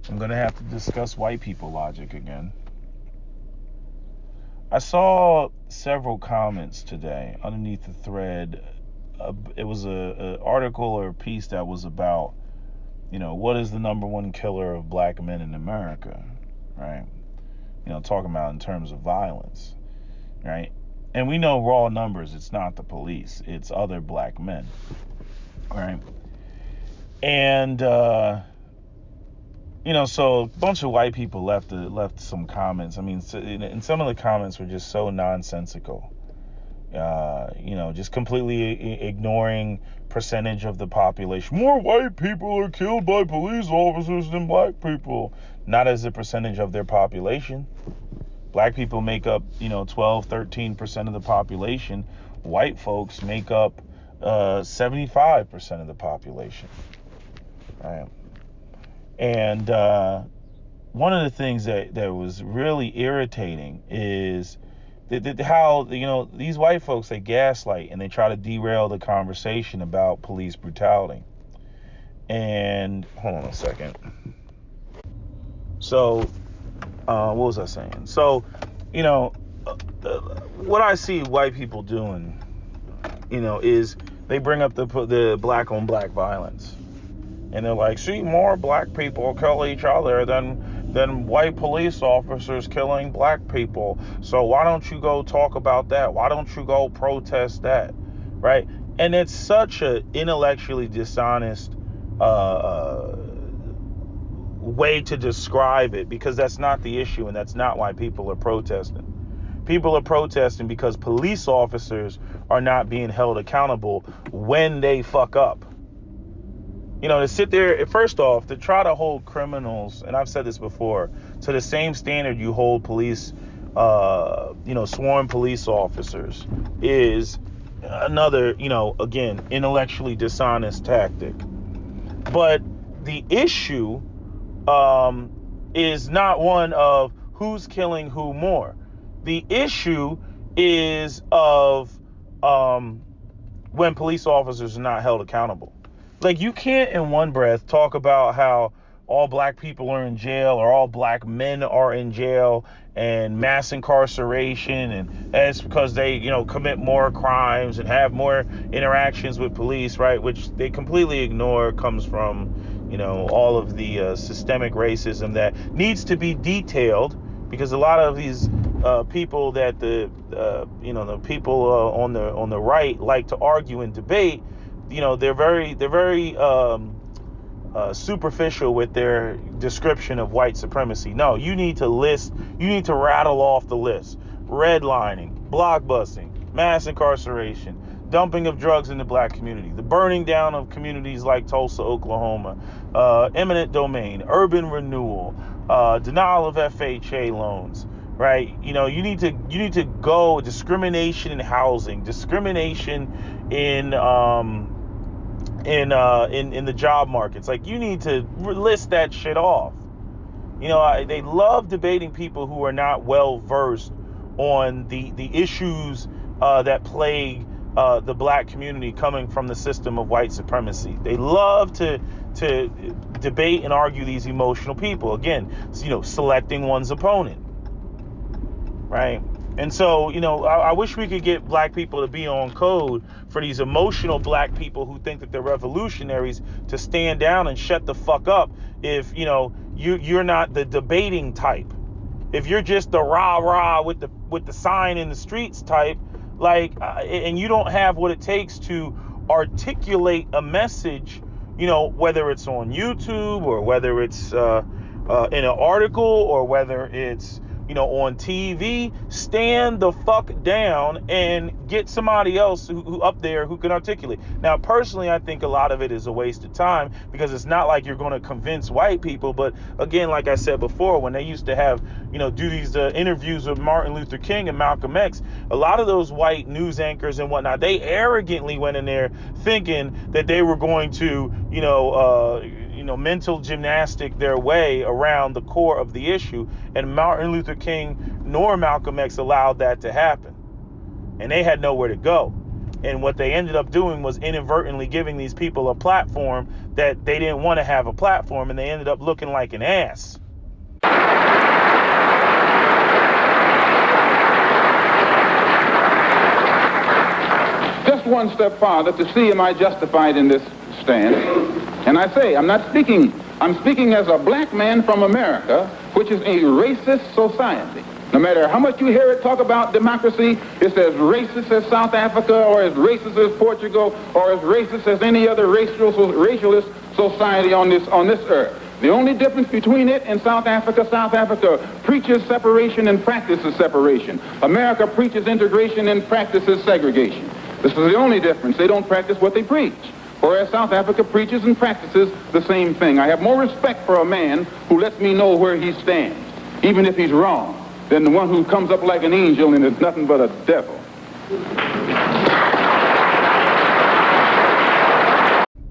I'm going to have to discuss white people logic again. I saw several comments today underneath the thread. It was a article or a piece that was about, what is the number one killer of black men in America, right? Talking about in terms of violence, right? And we know raw numbers, it's not the police, it's other black men, right? And so a bunch of white people left some comments. I mean, and some of the comments were just so nonsensical. Just completely ignoring percentage of the population. More white people are killed by police officers than black people. Not as a percentage of their population. Black people make up, 12, 13% of the population. White folks make up 75% of the population. Right? And one of the things that was really irritating is how these white folks, they gaslight and they try to derail the conversation about police brutality. And hold on a second. So what was I saying? So what I see white people doing, is they bring up the black on black violence, and they're like, see, more black people kill each other than white police officers killing black people. So why don't you go talk about that? Why don't you go protest that? Right? And it's such a intellectually dishonest way to describe it, because that's not the issue, and that's not why people are protesting. People are protesting because police officers are not being held accountable when they fuck up. To sit there, first off, to try to hold criminals, and I've said this before, to the same standard you hold police, sworn police officers, is another, again, intellectually dishonest tactic. But the issue is not one of who's killing who more. The issue is of when police officers are not held accountable. Like, you can't in one breath talk about how all black people are in jail or all black men are in jail and mass incarceration, and that's because they, commit more crimes and have more interactions with police, right? Which they completely ignore comes from, all of the systemic racism that needs to be detailed, because a lot of these people that the people on the right like to argue and debate, they're very superficial with their description of white supremacy. No, you need to rattle off the list: redlining, blockbusting, mass incarceration, dumping of drugs in the black community, the burning down of communities like Tulsa, Oklahoma, eminent domain, urban renewal, denial of FHA loans. Right? You need to go discrimination in housing, discrimination in the job markets. Like, you need to list that shit off. They love debating people who are not well versed on the issues that plague the black community coming from the system of white supremacy. They love to debate and argue these emotional people. Again, selecting one's opponent. Right? And so, I wish we could get black people to be on code for these emotional black people who think that they're revolutionaries to stand down and shut the fuck up if, you're not the debating type. If you're just the rah-rah with the sign in the streets type, and you don't have what it takes to articulate a message, whether it's on YouTube or whether it's in an article or whether it's on TV, stand the fuck down and get somebody else who up there who can articulate. Now, personally, I think a lot of it is a waste of time, because it's not like you're going to convince white people. But again, like I said before, when they used to have, do these interviews with Martin Luther King and Malcolm X, a lot of those white news anchors and whatnot, they arrogantly went in there thinking that they were going to, mental gymnastic their way around the core of the issue, and Martin Luther King nor Malcolm X allowed that to happen, and they had nowhere to go. And what they ended up doing was inadvertently giving these people a platform that they didn't want to have a platform, and they ended up looking like an ass. Just one step farther to see am I justified in this stand. And I say, I'm speaking as a black man from America, which is a racist society. No matter how much you hear it talk about democracy, it's as racist as South Africa, or as racist as Portugal, or as racist as any other racialist society on this earth. The only difference between it and South Africa preaches separation and practices separation. America preaches integration and practices segregation. This is the only difference. They don't practice what they preach. Whereas South Africa preaches and practices the same thing. I have more respect for a man who lets me know where he stands, even if he's wrong, than the one who comes up like an angel and is nothing but a devil.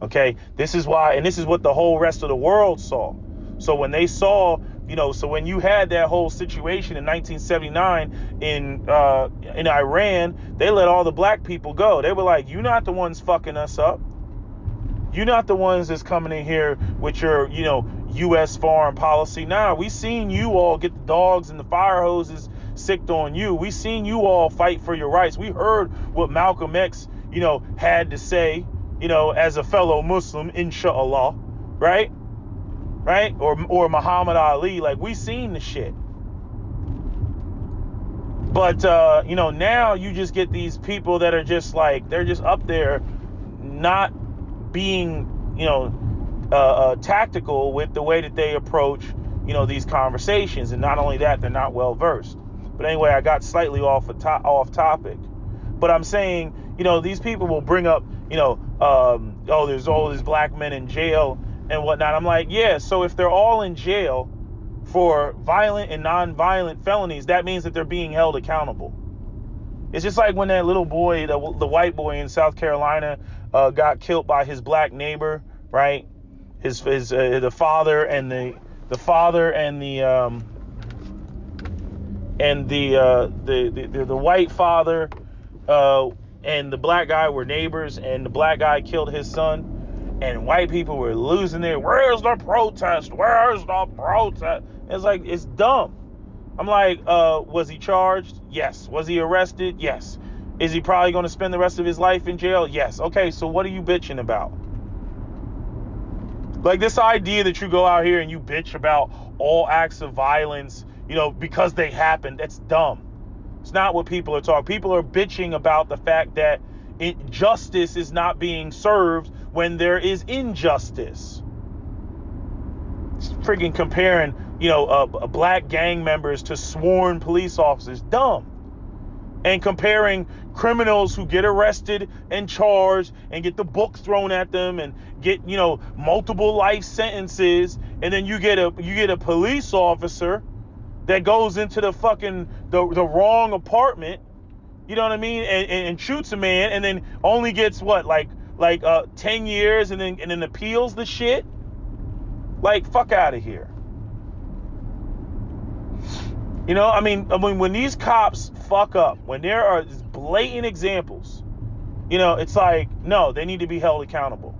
Okay, this is why, and this is what the whole rest of the world saw. So when they saw, so when you had that whole situation in 1979 in Iran, they let all the black people go. They were like, you're not the ones fucking us up. You're not the ones that's coming in here with your, U.S. foreign policy. Nah, we seen you all get the dogs and the fire hoses sicked on you. We seen you all fight for your rights. We heard what Malcolm X, had to say, as a fellow Muslim, inshallah, right? Right? Or Muhammad Ali. Like, we seen the shit. But, now you just get these people that are just like, they're just up there not being, tactical with the way that they approach, these conversations. And not only that, they're not well versed. But anyway, I got slightly off topic. But I'm saying, these people will bring up, there's all these black men in jail and whatnot. I'm like, yeah, so if they're all in jail for violent and non-violent felonies, that means that they're being held accountable. It's just like when that little boy, the white boy in South Carolina, got killed by his black neighbor, right? The father and the white father and the black guy were neighbors, and the black guy killed his son, and white people were losing their, where's the protest? It's like, it's dumb. I'm like, was he charged? Yes. Was he arrested? Yes. Is he probably going to spend the rest of his life in jail? Yes. Okay, so what are you bitching about? Like, this idea that you go out here and you bitch about all acts of violence, because they happen, that's dumb. It's not what people are talking. People are bitching about the fact that justice is not being served when there is injustice. It's freaking comparing, black gang members to sworn police officers. Dumb. And comparing criminals who get arrested and charged and get the book thrown at them and get, multiple life sentences, and then you get a police officer that goes into the wrong apartment, you know what I mean, and shoots a man, and then only gets 10 years and then appeals the shit. Like, fuck out of here. When these cops fuck up, when there are blatant examples, it's like, no, they need to be held accountable.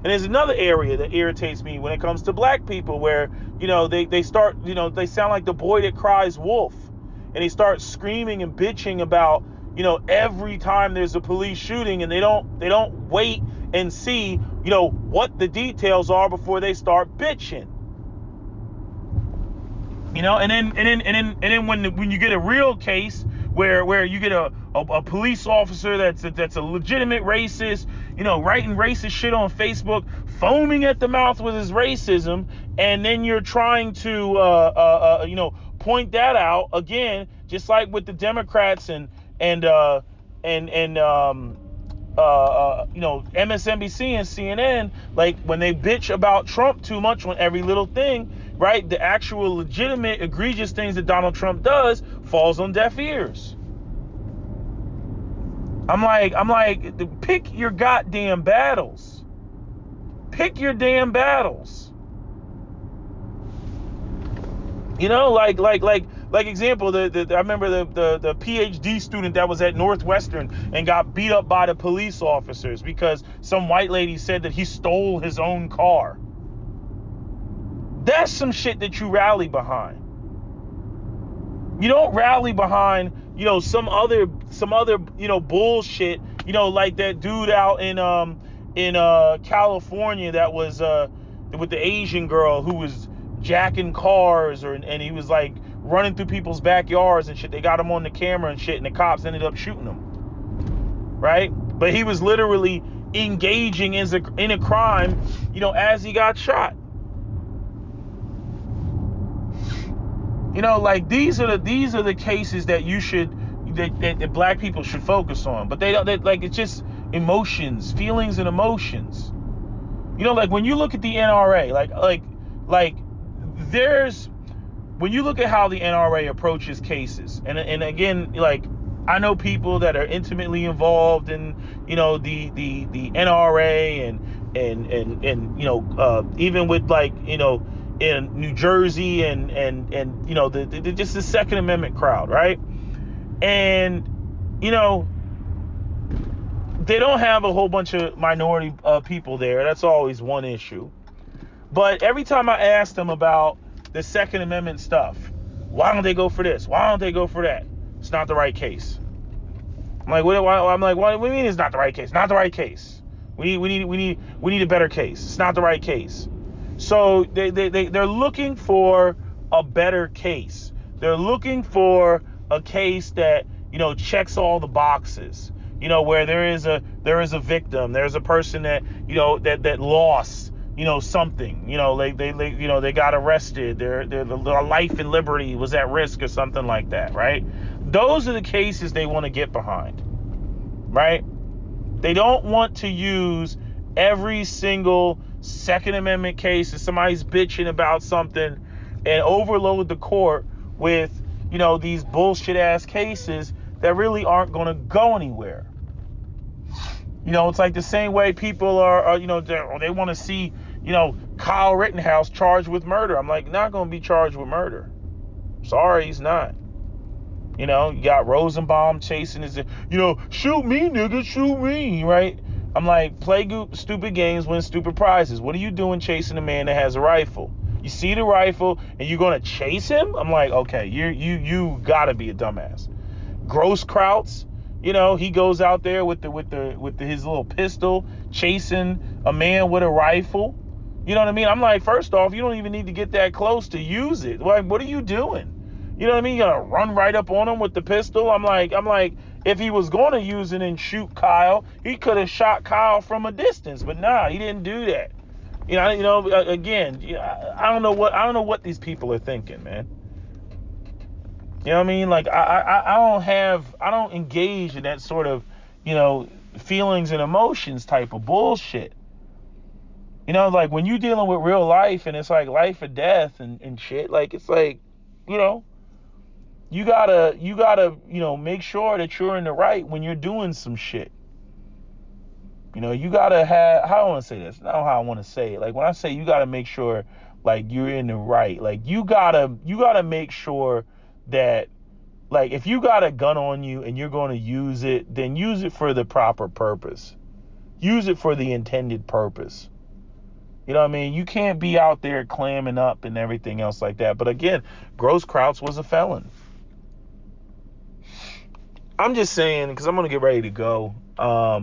And there's another area that irritates me when it comes to black people where, they start, they sound like the boy that cries wolf, and they start screaming and bitching about, every time there's a police shooting, and they don't wait and see, what the details are before they start bitching. And then when you get a real case where you get a police officer that's a legitimate racist, writing racist shit on Facebook, foaming at the mouth with his racism, and then you're trying to point that out again, just like with the Democrats and MSNBC and CNN, like when they bitch about Trump too much on every little thing, right? The actual legitimate egregious things that Donald Trump does falls on deaf ears. I'm like, pick your goddamn battles. Pick your damn battles. like example, I remember the PhD student that was at Northwestern and got beat up by the police officers because some white lady said that he stole his own car. That's some shit that you rally behind. You don't rally behind, some other, bullshit, like that dude out in California that was with the Asian girl who was jacking cars, and he was like running through people's backyards and shit. They got him on the camera and shit, and the cops ended up shooting him. Right? But he was literally engaging in a crime, as he got shot. Like these are the cases that that black people should focus on. But it's just emotions, feelings and emotions. Like when you look at the NRA, when you look at how the NRA approaches cases, and again, like I know people that are intimately involved in, the NRA and even with in New Jersey and just the Second Amendment crowd, right? And they don't have a whole bunch of minority people there. That's always one issue. But every time I ask them about the Second Amendment stuff, why don't they go for this? Why don't they go for that? It's not the right case. I'm like, what do you mean it's not the right case? Not the right case. We need a better case. It's not the right case. So they're looking for a better case. They're looking for a case that, checks all the boxes. Where there is a victim, there's a person that, that lost, something, they got arrested, their life and liberty was at risk or something like that, right? Those are the cases they want to get behind, right? They don't want to use every single Second Amendment case if somebody's bitching about something and overload the court with, these bullshit ass cases that really aren't going to go anywhere. It's like the same way people are they want to see, Kyle Rittenhouse charged with murder. I'm like, not going to be charged with murder. Sorry, he's not. You got Rosenbaum chasing his, shoot me, nigga, shoot me, right? I'm like, play stupid games, win stupid prizes. What are you doing chasing a man that has a rifle? You see the rifle and you're going to chase him? I'm like, okay, you got to be a dumbass. Grosskreutz, he goes out there with his little pistol chasing a man with a rifle. You know what I mean? I'm like, first off, you don't even need to get that close to use it. Like, what are you doing? You know what I mean? You're going to run right up on him with the pistol? I'm like, if he was going to use it and shoot Kyle, he could have shot Kyle from a distance. But nah, he didn't do that. Again, I don't know what these people are thinking, man. You know what I mean? Like, I don't engage in that sort of, feelings and emotions type of bullshit. Like when you're dealing with real life and it's like life or death and shit, like, it's like, you gotta, make sure that you're in the right when you're doing some shit. You gotta have, how do I want to say this? Not how I want to say it. Like when I say you gotta make sure, like, you're in the right, like you gotta make sure that, like, if you got a gun on you and you're going to use it, then use it for the proper purpose. Use it for the intended purpose. You know what I mean? You can't be out there clamming up and everything else like that. But again, Grosskreutz was a felon. I'm just saying, because I'm going to get ready to go. A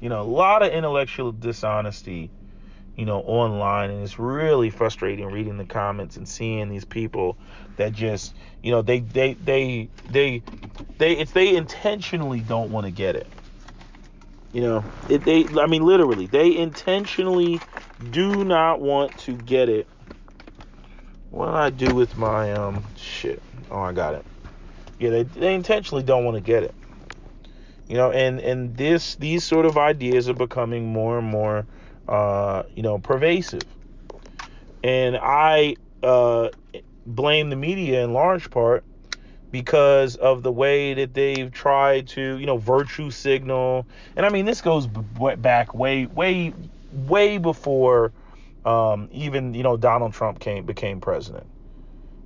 lot of intellectual dishonesty, online, and it's really frustrating reading the comments and seeing these people that just, they intentionally don't want to get it. Literally, they intentionally do not want to get it. What do I do with my shit? Oh, I got it. Yeah, they intentionally don't want to get it. And these sort of ideas are becoming more and more pervasive. And I blame the media in large part because of the way that they've tried to, virtue signal. And I mean, this goes back way before even, Donald Trump became president.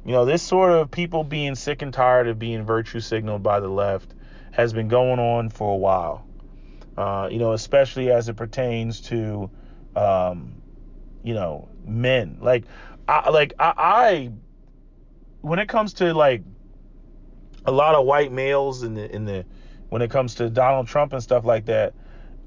You know, this sort of people being sick and tired of being virtue signaled by the left has been going on for a while. You know, especially as it pertains to, you know, men. I when it comes to like a lot of white males when it comes to Donald Trump and stuff like that,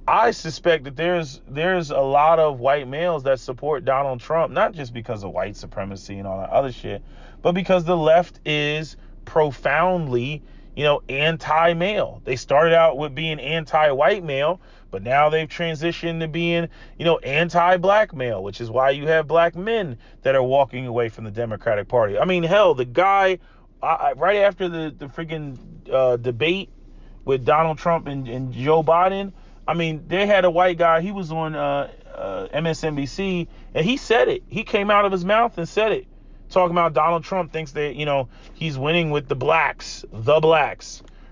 I suspect that there's a lot of white males that support Donald Trump, not just because of white supremacy and all that other shit, but because the left is profoundly, you know, anti-male. They started out with being anti-white male, but now they've transitioned to being, you know, anti-black male, which is why you have black men that are walking away from the Democratic Party. I mean, hell, the guy right after the freaking debate with Donald Trump and Joe Biden, I mean, they had a white guy. He was on MSNBC, and he said it. He came out of his mouth and said it, talking about Donald Trump thinks that, you know, he's winning with the blacks,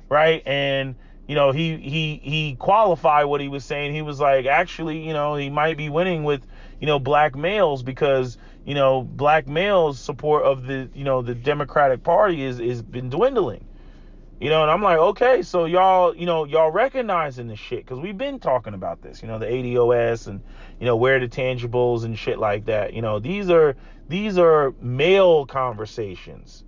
right? And, you know, he qualified what he was saying. He was like, actually, you know, he might be winning with, you know, black males because, you know, black males' support of the, you know, the Democratic Party is been dwindling. You know, and I'm like, okay, so y'all, you know, y'all recognizing this shit, because we've been talking about this, you know, the ADOS and, you know, where the tangibles and shit like that. You know, these are male conversations,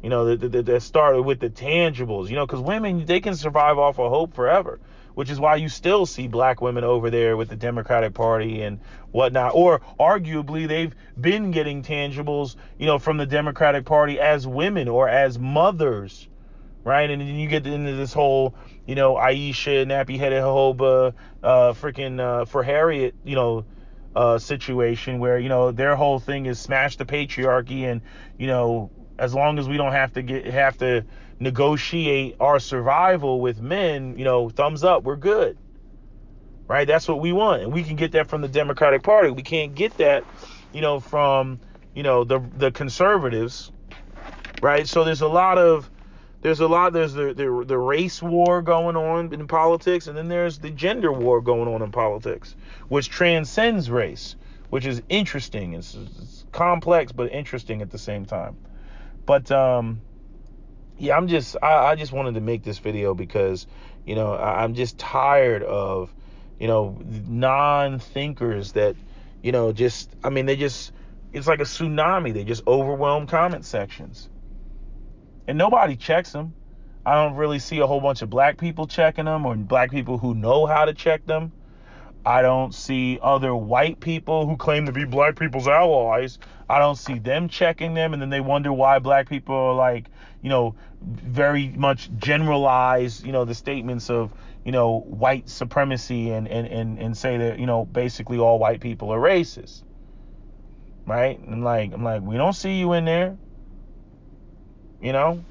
you know, that started with the tangibles, you know, because women, they can survive off of hope forever, which is why you still see black women over there with the Democratic Party and whatnot, or arguably they've been getting tangibles, you know, from the Democratic Party as women or as mothers. Right, and then you get into this whole, you know, Aisha, nappy-headed Hoba, freaking for Harriet, you know, situation where, you know, their whole thing is smash the patriarchy, and, you know, as long as we don't have to negotiate our survival with men, you know, thumbs up, we're good. Right, that's what we want, and we can get that from the Democratic Party. We can't get that, you know, from, you know, the conservatives, right? So there's the race war going on in politics, and then there's the gender war going on in politics, which transcends race, which is interesting. It's complex but interesting at the same time. But yeah, I just wanted to make this video because, you know, I'm just tired of, you know, non-thinkers that, you know, it's like a tsunami. They just overwhelm comment sections. And nobody checks them. I don't really see a whole bunch of black people checking them, or black people who know how to check them. I don't see other white people who claim to be black people's allies. I don't see them checking them, and then they wonder why black people are like, you know, very much generalize, you know, the statements of, you know, white supremacy and say that, you know, basically all white people are racist. Right? And I'm like, we don't see you in there. You know,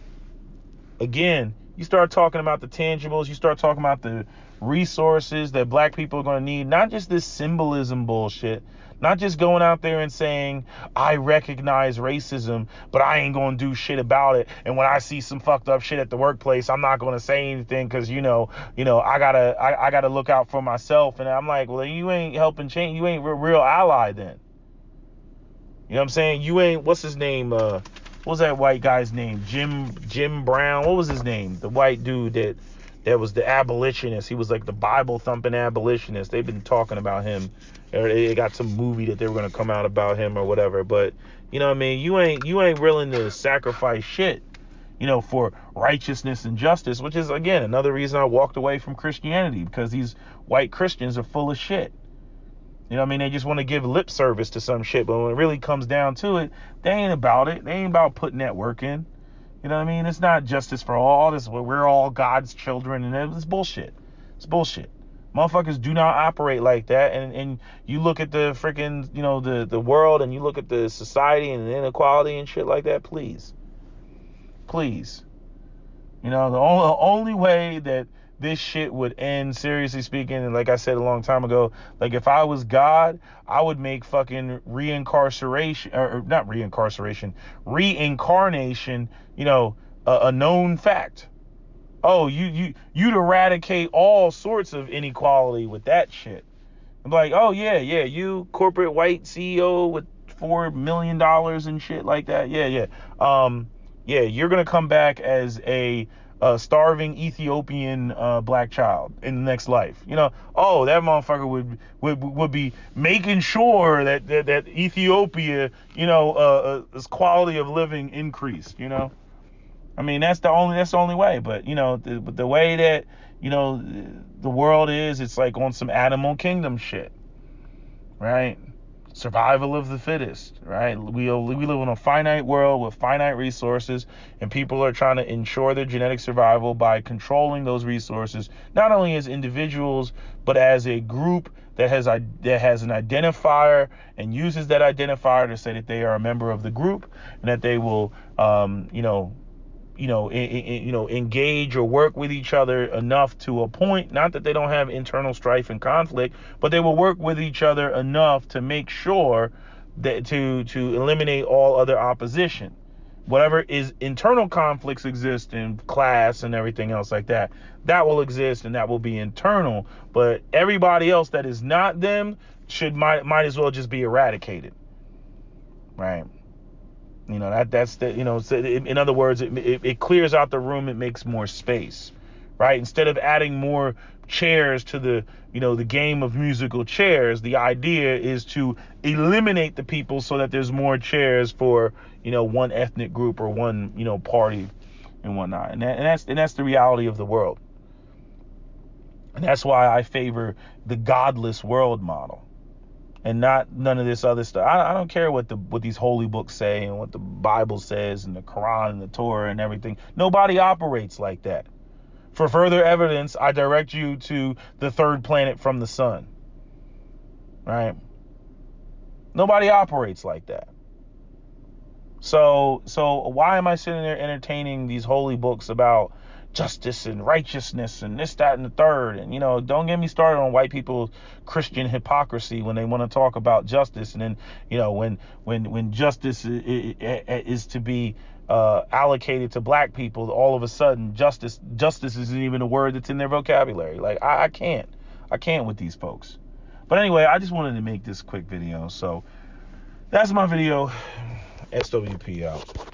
again, you start talking about the tangibles, you start talking about the resources that black people are going to need, not just this symbolism bullshit, not just going out there and saying, I recognize racism, but I ain't going to do shit about it. And when I see some fucked up shit at the workplace, I'm not going to say anything because, you know, I gotta look out for myself. And I'm like, well, you ain't helping change. You ain't a real ally then. You know what I'm saying? You ain't, what's his name? What was that white guy's name? Jim Brown. What was his name? The white dude that was the abolitionist. He was like the Bible thumping abolitionist. They've been talking about him. They got some movie that they were gonna come out about him or whatever. But you know what I mean? You ain't willing to sacrifice shit, you know, for righteousness and justice, which is again another reason I walked away from Christianity, because these white Christians are full of shit. You know what I mean? They just want to give lip service to some shit, but when it really comes down to it, they ain't about it. They ain't about putting that work in. You know what I mean? It's not justice for all. This, we're all God's children, and it's bullshit. It's bullshit. Motherfuckers do not operate like that. And you look at the freaking, you know, the world, and you look at the society and the inequality and shit like that. Please, you know, the only way that this shit would end, seriously speaking, and like I said a long time ago, like if I was God, I would make fucking reincarnation, you know, a known fact. Oh, you'd eradicate all sorts of inequality with that shit. I'm like, oh yeah, you corporate white CEO with $4 million and shit like that. Yeah. You're gonna come back as a starving Ethiopian black child in the next life. That motherfucker would be making sure that Ethiopia, its quality of living increased. I mean, that's the only way. But the way that the world is, it's like on some animal kingdom shit, right? Survival of the fittest, right? We live in a finite world with finite resources, and people are trying to ensure their genetic survival by controlling those resources, not only as individuals, but as a group that has an identifier and uses that identifier to say that they are a member of the group, and that they will, engage or work with each other enough to a point, not that they don't have internal strife and conflict, but they will work with each other enough to make sure that to eliminate all other opposition. Whatever is internal conflicts exist in class and everything else like that, that will exist and that will be internal. But everybody else that is not them might as well just be eradicated, right? That's in other words, it clears out the room. It makes more space, right? Instead of adding more chairs to the game of musical chairs, the idea is to eliminate the people so that there's more chairs for, one ethnic group or one, party and whatnot. And that's the reality of the world. And that's why I favor the godless world model. And none of this other stuff. I don't care what these holy books say and what the Bible says and the Quran and the Torah and everything. Nobody operates like that. For further evidence, I direct you to the third planet from the sun. Right? Nobody operates like that. So why am I sitting there entertaining these holy books about justice and righteousness and this, that, and the third? And, don't get me started on white people's Christian hypocrisy when they want to talk about justice. And then, when justice is to be allocated to black people, all of a sudden justice isn't even a word that's in their vocabulary. Like, I can't with these folks. But anyway, I just wanted to make this quick video. So that's my video. SWP out.